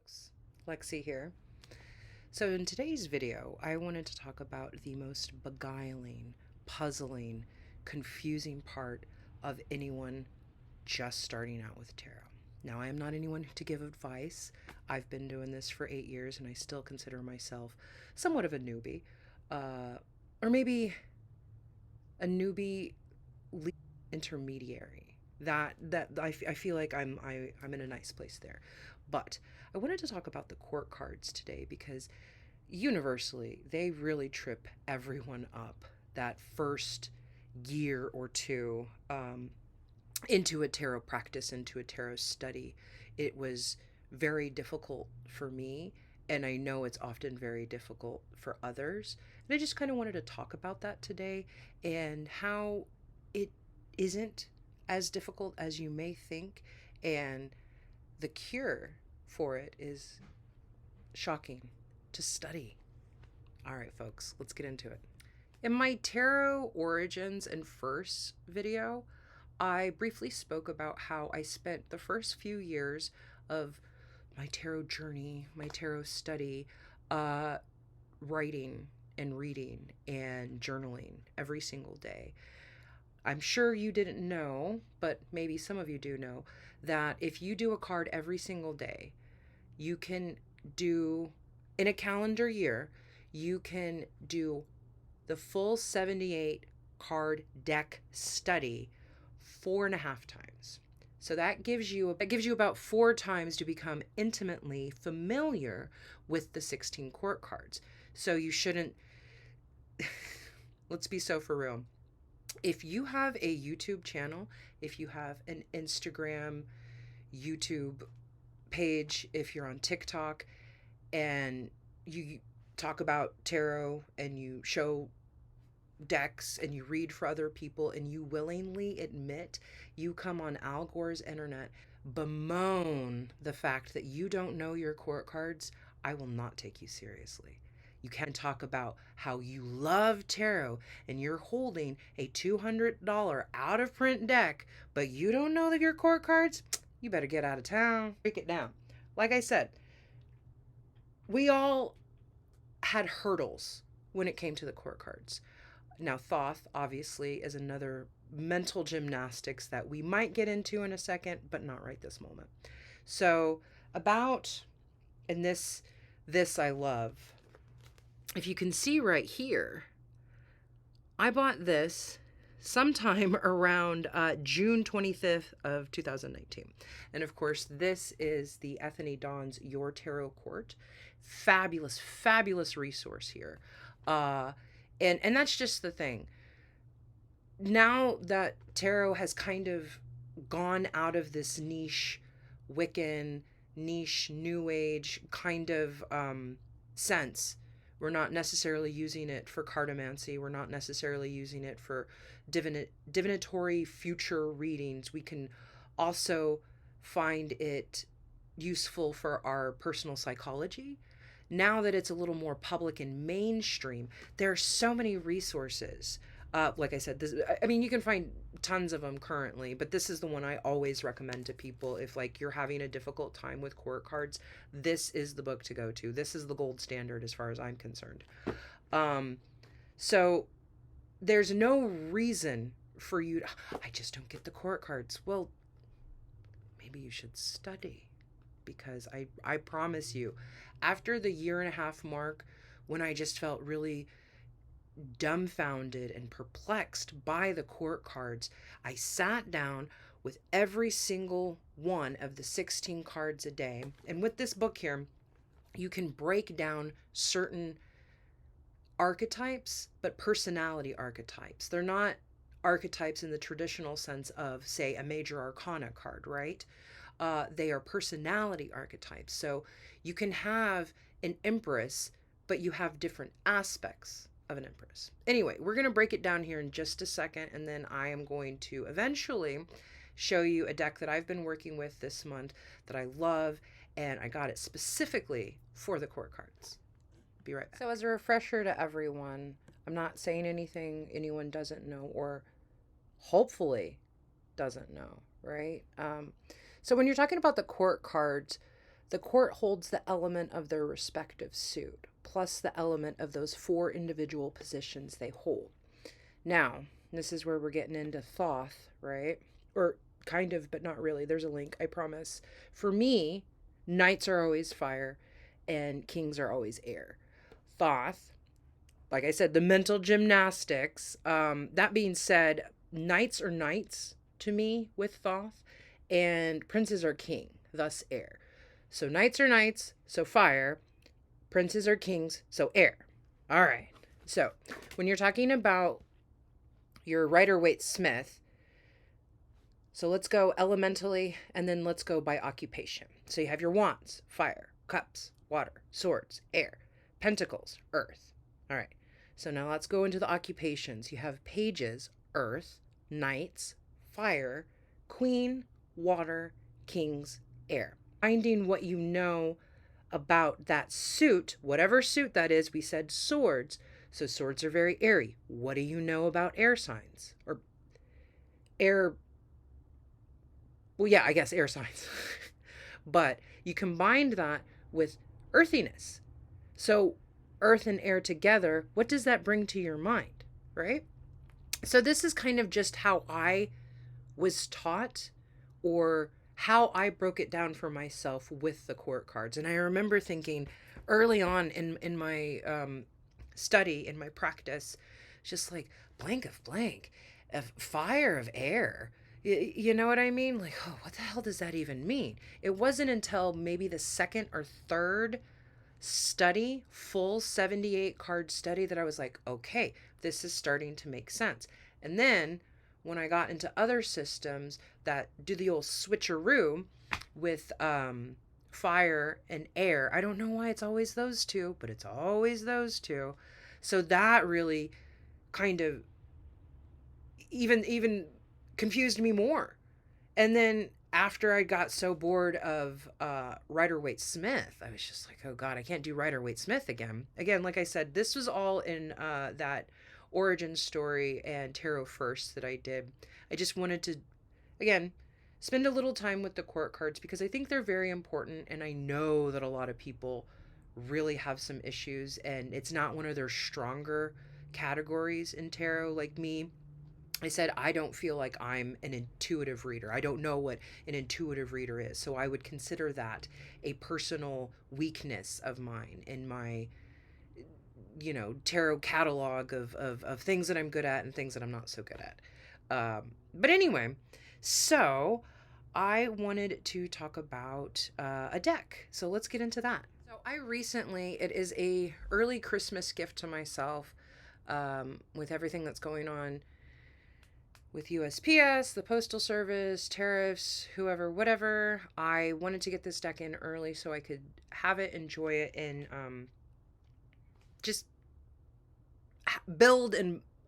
folks, Lexi here. So, in today's video, I wanted to talk about the most beguiling, puzzling, confusing part of anyone just starting out with tarot. Now, I am not anyone to give advice. I've been doing this for 8 years and I still consider myself somewhat of a newbie, or maybe a newbie intermediary. I feel like I'm in a nice place there. But I wanted to talk about the court cards today because universally they really trip everyone up that first year or two into a tarot practice, into a tarot study. It was very difficult for me, and I know it's often very difficult for others. And I just kind of wanted to talk about that today and how it isn't as difficult as you may think, and the cure for it is shocking to study. All right, folks, let's get into it. In my tarot origins and first video, I briefly spoke about how I spent the first few years of my tarot journey, my tarot study, writing and reading and journaling every single day. I'm sure you didn't know, but maybe some of you do know, that if you do a card every single day, you can do, in a calendar year, you can do the full 78 card deck study 4.5 times. So that gives you about 4 times to become intimately familiar with the 16 court cards. So you shouldn't let's be so for real. If you have a YouTube channel, if you have an Instagram, YouTube page, if you're on TikTok and you talk about tarot and you show decks and you read for other people and you willingly admit you come on Al Gore's internet, bemoan the fact that you don't know your court cards, I will not take you seriously. You can talk about how you love tarot and you're holding a $200 out of print deck, but you don't know that your court cards, you better get out of town. Break it down. Like I said, we all had hurdles when it came to the court cards. Now, Thoth obviously is another mental gymnastics that we might get into in a second, but not right this moment. So, about, and this I love. If you can see right here, I bought this sometime around June 25th of 2019. And of course, this is the Ethony Dawn's Your Tarot Court. Fabulous, fabulous resource here. And that's just the thing. Now that tarot has kind of gone out of this niche Wiccan, niche New Age kind of sense, we're not necessarily using it for cartomancy. We're not necessarily using it for divinatory future readings. We can also find it useful for our personal psychology. Now that it's a little more public and mainstream, there are so many resources. Like I said, you can find tons of them currently, but this is the one I always recommend to people. If like you're having a difficult time with court cards, this is the book to go to. This is the gold standard as far as I'm concerned. So there's no reason for you to, I just don't get the court cards. Well, maybe you should study, because I promise you, after the 1.5 year mark, when I just felt really dumbfounded and perplexed by the court cards, I sat down with every single one of the 16 cards a day. And with this book here, you can break down certain archetypes, but personality archetypes. They're not archetypes in the traditional sense of, say, a major arcana card, right? They are personality archetypes. So you can have an empress, but you have different aspects of an empress. Anyway, we're going to break it down here in just a second, and then I am going to eventually show you a deck that I've been working with this month that I love, and I got it specifically for the court cards. Be right back. So as a refresher to everyone, I'm not saying anything anyone doesn't know or hopefully doesn't know, right? So when you're talking about the court cards, The court holds the element of their respective suit, plus the element of those 4 individual positions they hold. Now, this is where we're getting into Thoth, right? Or kind of, but not really. There's a link, I promise. For me, knights are always fire and kings are always air. Thoth, like I said, the mental gymnastics. That being said, knights are knights to me with Thoth, and princes are king, thus air. So knights are knights, so fire. Princes are kings, so air. All right. So when you're talking about your Rider-Waite-Smith, so let's go elementally and then let's go by occupation. So you have your wands, fire, cups, water, swords, air, pentacles, earth. All right. So now let's go into the occupations. You have pages, earth, knights, fire, queen, water, kings, air. Finding what you know about that suit, whatever suit that is. We said swords. So swords are very airy. What do you know about air signs? Or air, well, yeah, I guess air signs. But you combined that with earthiness. So earth and air together, what does that bring to your mind, right? So this is kind of just how I was taught, or how I broke it down for myself with the court cards. And I remember thinking early on in my study, in my practice, just like blank of blank, of fire of air. You know what I mean? Like, oh, what the hell does that even mean? It wasn't until maybe the second or third study, full 78 card study, that I was like, okay, this is starting to make sense. And then when I got into other systems that do the old switcheroo with fire and air, I don't know why it's always those two, but it's always those two. So that really kind of even confused me more. And then after I got so bored of Rider-Waite-Smith, I was just like, oh God, I can't do Rider-Waite-Smith again. Again, like I said, this was all in that origin story and tarot first that I did. I just wanted to, again, spend a little time with the court cards because I think they're very important. And I know that a lot of people really have some issues and it's not one of their stronger categories in tarot. Like me, I said, I don't feel like I'm an intuitive reader. I don't know what an intuitive reader is. So I would consider that a personal weakness of mine in my, tarot catalog of things that I'm good at and things that I'm not so good at. But anyway, so I wanted to talk about a deck. So let's get into that. So I recently, it is a early Christmas gift to myself, with everything that's going on with USPS, the Postal Service, tariffs, whoever, whatever. I wanted to get this deck in early so I could have it, enjoy it, and just build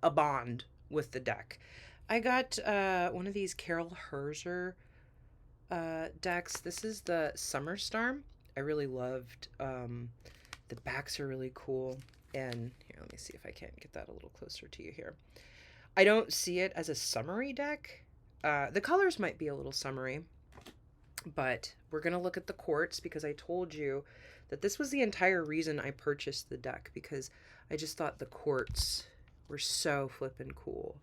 a bond with the deck. I got one of these Carol Herzer decks. This is the Summer Storm. I really loved. The backs are really cool. And here, let me see if I can get that a little closer to you here. I don't see it as a summery deck. The colors might be a little summery, but we're going to look at the quartz because I told you that this was the entire reason I purchased the deck, because I just thought the quartz were so flippin' cool.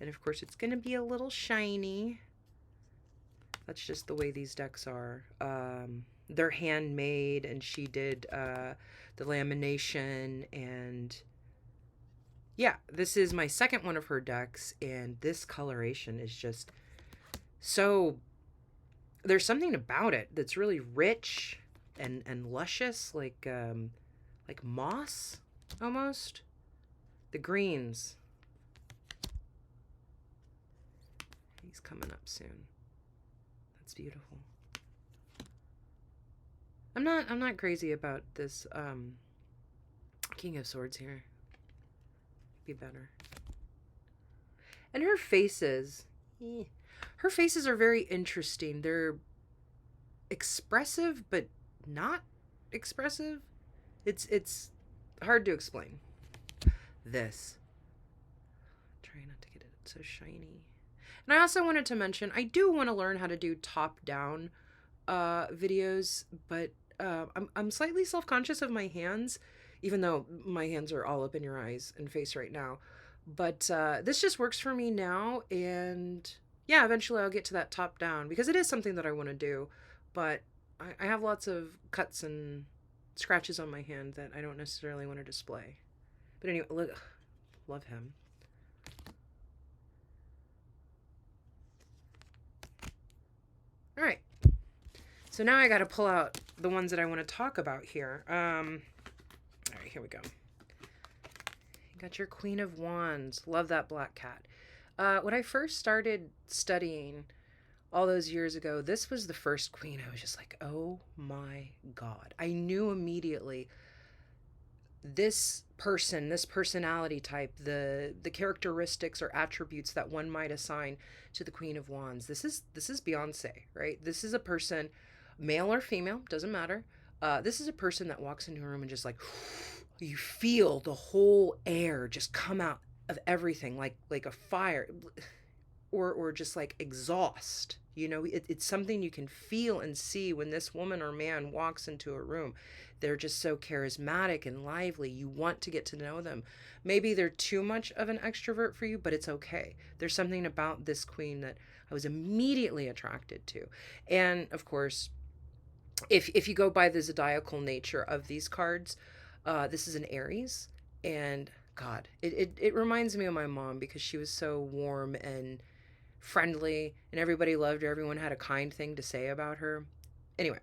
And of course it's going to be a little shiny. That's just the way these decks are. They're handmade, and she did the lamination, and yeah, this is my second one of her decks, and this coloration is just so, there's something about it that's really rich and luscious, like moss almost. The greens. He's coming up soon. That's beautiful. I'm not crazy about this King of Swords here. Be better. And her faces, her faces are very interesting. They're expressive but not expressive. It's hard to explain. This, try not to get it so shiny. And I also wanted to mention, I do want to learn how to do top down videos, but I'm slightly self-conscious of my hands, even though my hands are all up in your eyes and face right now. But this just works for me now, and yeah, eventually I'll get to that top down because it is something that I want to do. But I have lots of cuts and scratches on my hand that I don't necessarily want to display. But anyway, look, love him. All right. So now I got to pull out the ones that I want to talk about here. All right, here we go. You got your Queen of Wands. Love that black cat. When I first started studying all those years ago, this was the first queen. I was just like, oh my God. I knew immediately this person, this personality type, the characteristics or attributes that one might assign to the Queen of Wands. This is Beyonce, right? This is a person, male or female, doesn't matter. This is a person that walks into a room and just like you feel the whole air just come out of everything like a fire or just like exhaust. You know, it's something you can feel and see when this woman or man walks into a room. They're just so charismatic and lively. You want to get to know them. Maybe they're too much of an extrovert for you, but it's okay. There's something about this queen that I was immediately attracted to. And of course, if you go by the zodiacal nature of these cards, this is an Aries. And God, it reminds me of my mom because she was so warm and friendly and everybody loved her. Everyone had a kind thing to say about her. Anyway,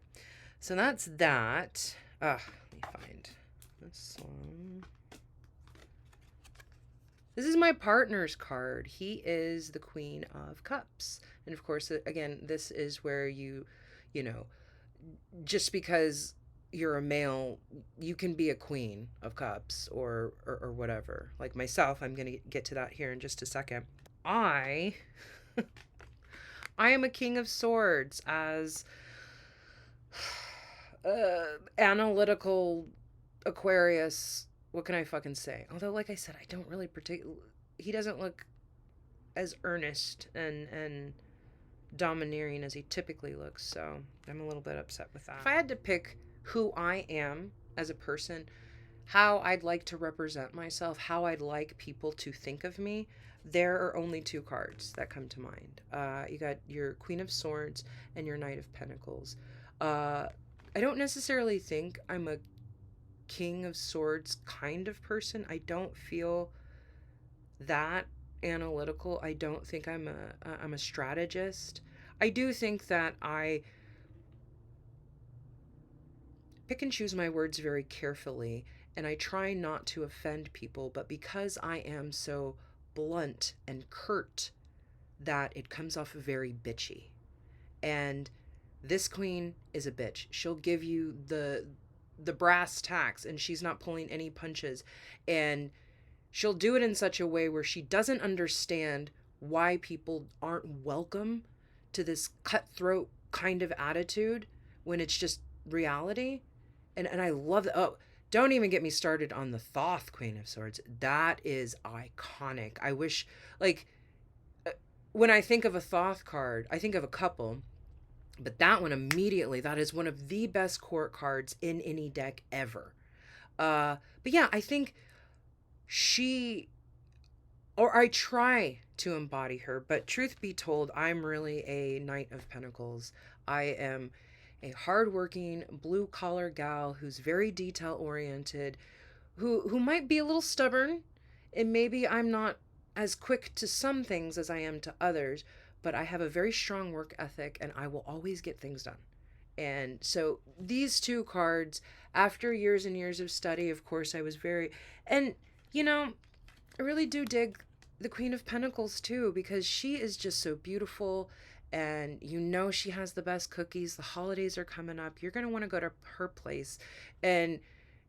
so that's that. Let me find this one. This is my partner's card. He is the Queen of Cups. And of course, again, this is where you know, just because you're a male, you can be a Queen of Cups or whatever. Like myself, I'm going to get to that here in just a second. I am a King of Swords as analytical Aquarius. What can I fucking say? Although, like I said, I don't really he doesn't look as earnest and domineering as he typically looks, so I'm a little bit upset with that. If I had to pick who I am as a person, how I'd like to represent myself, how I'd like people to think of me, there are only two cards that come to mind. You got your Queen of Swords and your Knight of Pentacles. I don't necessarily think I'm a King of Swords kind of person. I don't feel that analytical. I don't think I'm a strategist. I do think that I pick and choose my words very carefully, and I try not to offend people, but because I am so blunt and curt, that it comes off very bitchy. And this queen is a bitch. She'll give you the brass tacks, and she's not pulling any punches, and she'll do it in such a way where she doesn't understand why people aren't welcome to this cutthroat kind of attitude when it's just reality. And I love that. Oh, don't even get me started on the Thoth Queen of Swords. That is iconic. I wish, like, when I think of a Thoth card, I think of a couple, but that one immediately, that is one of the best court cards in any deck ever. But yeah, I think I try to embody her, but truth be told, I'm really a Knight of Pentacles. I am a hardworking, blue-collar gal who's very detail-oriented, who might be a little stubborn, and maybe I'm not as quick to some things as I am to others, but I have a very strong work ethic, and I will always get things done. And so these two cards, after years and years of study, of course, I was very... And, you know, I really do dig the Queen of Pentacles, too, because she is just so beautiful, and you know she has the best cookies. The holidays are coming up. You're going to want to go to her place and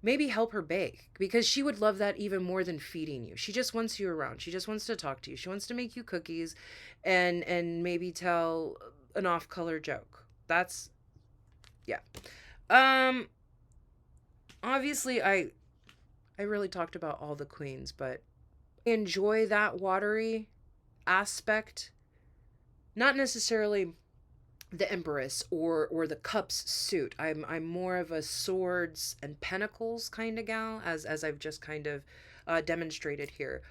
maybe help her bake, because she would love that even more than feeding you. She just wants you around. She just wants to talk to you. She wants to make you cookies and maybe tell an off-color joke. That's, yeah. Obviously, I really talked about all the queens, but I enjoy that watery aspect. Not necessarily the Empress or the Cups suit. I'm more of a swords and pentacles kind of gal, as I've just kind of demonstrated here.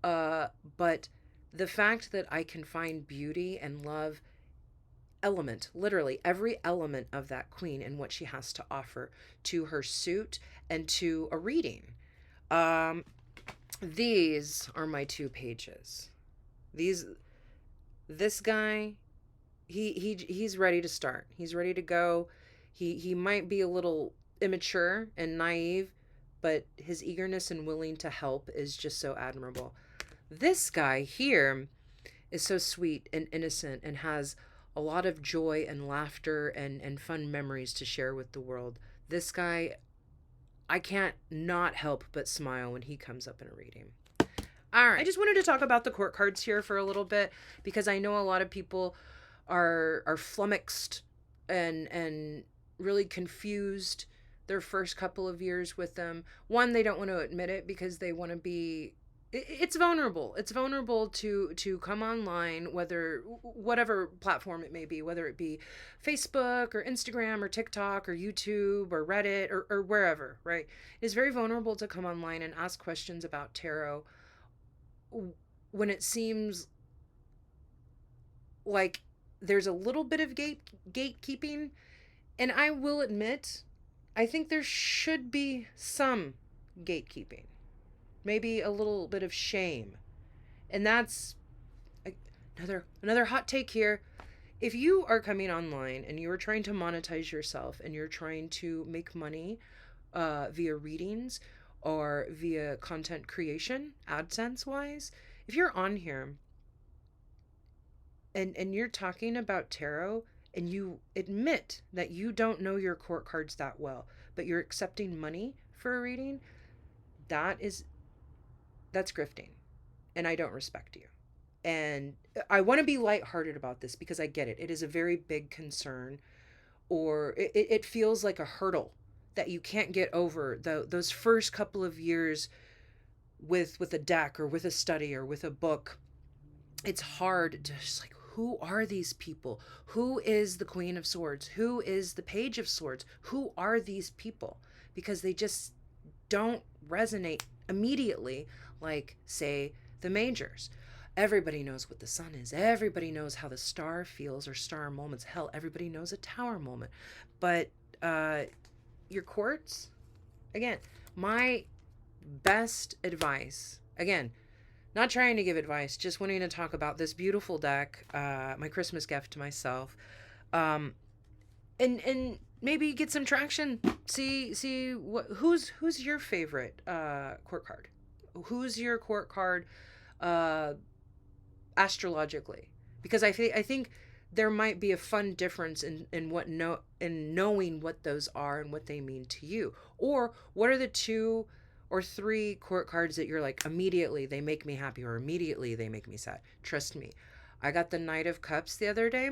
Uh, but the fact that I can find beauty and love element, literally every element of that queen and what she has to offer to her suit and to a reading. Um, these are my two pages. These this guy, he's ready to start. He's ready to go. He might be a little immature and naive, but his eagerness and willing to help is just so admirable. This guy here is so sweet and innocent and has a lot of joy and laughter and fun memories to share with the world. This guy, I can't not help but smile when he comes up in a reading. All right. I just wanted to talk about the court cards here for a little bit because I know a lot of people are flummoxed and really confused their first couple of years with them. One, they don't want to admit it because they want to be it's vulnerable. It's vulnerable to come online, whether whatever platform it may be, whether it be Facebook or Instagram or TikTok or YouTube or Reddit or wherever, right? It's very vulnerable to come online and ask questions about tarot when it seems like there's a little bit of gatekeeping. And I will admit, I think there should be some gatekeeping, maybe a little bit of shame. And that's another hot take here. If you are coming online and you are trying to monetize yourself and you're trying to make money via readings or via content creation, AdSense wise, if you're on here and you're talking about tarot and you admit that you don't know your court cards that well, but you're accepting money for a reading, that's grifting, and I don't respect you. And I want to be lighthearted about this because I get it. It is a very big concern, or it feels like a hurdle that you can't get over those first couple of years with a deck or with a study or with a book. It's hard to just like, who are these people? Who is the Queen of Swords? Who is the Page of Swords? Who are these people? Because they just don't resonate immediately like, say, the majors. Everybody knows what the sun is. Everybody knows how the star feels or star moments. Hell, everybody knows a tower moment. But your courts, again, my best advice, again, not trying to give advice, just wanting to talk about this beautiful deck, my Christmas gift to myself, and maybe get some traction. See who's your favorite court card? Who's your court card astrologically? Because I think there might be a fun difference in knowing what those are and what they mean to you. Or what are the 2 or 3 court cards that you're like, immediately they make me happy or immediately they make me sad? Trust me. I got the Knight of Cups the other day.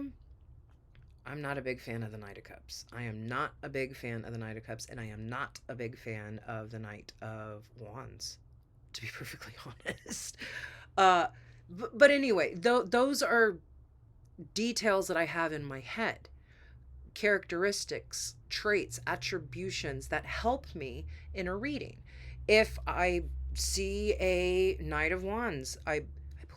I'm not a big fan of the Knight of Cups. I am not a big fan of the Knight of Cups, and I am not a big fan of the Knight of Wands, to be perfectly honest. But anyway, those are details that I have in my head, characteristics, traits, attributions that help me in a reading. If I see a Knight of Wands, I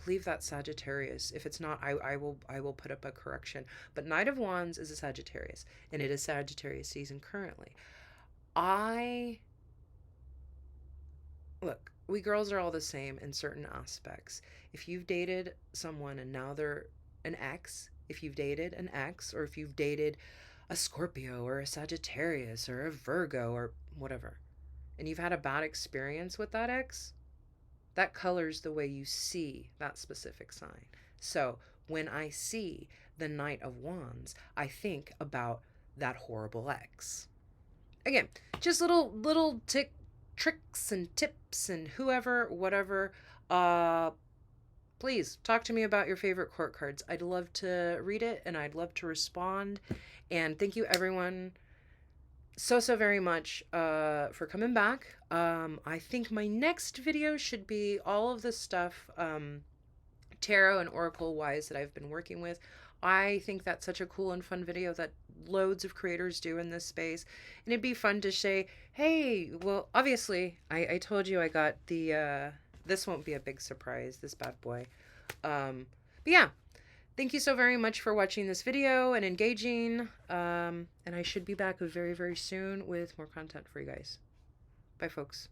believe that's Sagittarius. If it's not, I will put up a correction. But Knight of Wands is a Sagittarius, and it is Sagittarius season currently. Look, we girls are all the same in certain aspects. If you've dated someone and now they're an ex, if you've dated an ex, or if you've dated a Scorpio or a Sagittarius or a Virgo or whatever, and you've had a bad experience with that ex, that colors the way you see that specific sign. So when I see the Knight of Wands, I think about that horrible ex. Again, just little tricks and tips and whatever. Please talk to me about your favorite court cards. I'd love to read it and I'd love to respond. And thank you everyone so very much for coming back. I think my next video should be all of the stuff tarot and oracle wise that I've been working with. I think that's such a cool and fun video that loads of creators do in this space. And it'd be fun to say, hey, well, obviously, I told you I got the, this won't be a big surprise, this bad boy. But yeah, thank you so very much for watching this video and engaging. And I should be back very, very soon with more content for you guys. Bye, folks.